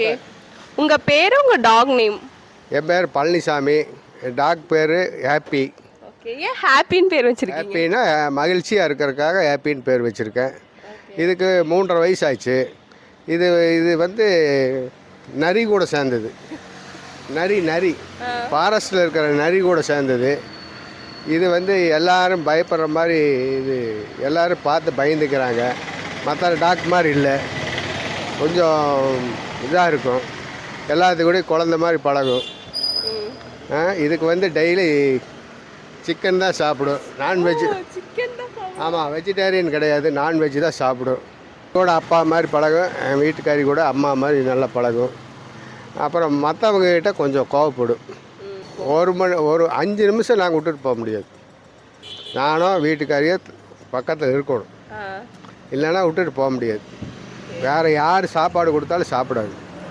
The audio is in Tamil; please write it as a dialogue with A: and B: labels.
A: ஓகே. உங்க பேரு, உங்க டாக் நேம்?
B: என் பேர் பழனிசாமி. என் டாக் பேர் ஹாப்பி.
A: ஓகே. ஏன் ஹாப்பின்னு பேர் வச்சிருக்கீங்க?
B: ஹாப்பின்னா மகிழ்ச்சியாக இருக்கிறதுக்காக ஹாப்பின்னு பேர் வச்சுருக்கேன். இதுக்கு 3.5 வயசு ஆச்சு. இது இது வந்து நரி கூட சேர்ந்தது. நரி ஃபாரஸ்ட்டில் இருக்கிற நரி கூட சேர்ந்தது. இது வந்து எல்லாரும் பயப்படுற மாதிரி, இது எல்லோரும் பார்த்து பயந்துக்கிறாங்க. மற்ற டாக் மாதிரி இல்லை, கொஞ்சம் இதாக இருக்கும். எல்லாத்துக்கூடயும் குழந்த மாதிரி பழகும். இதுக்கு வந்து டெய்லி சிக்கன் தான் சாப்பிடும். நான்வெஜ். ஆமாம், வெஜிடேரியன் கிடையாது, நான்வெஜ் தான் சாப்பிடும். கூட அப்பா மாதிரி பழகும், என் வீட்டுக்காரி கூட அம்மா மாதிரி நல்லா பழகும். அப்புறம் மற்றவங்ககிட்ட கொஞ்சம் கோவப்படும். ஒரு 5 நிமிஷம் நாங்கள் விட்டுட்டு போக முடியாது. நானும் வீட்டுக்காரியே பக்கத்தில் இருக்கணும், இல்லைன்னா விட்டுட்டு போக முடியாது. வேறு யார் சாப்பாடு கொடுத்தாலும் சாப்பிடாது.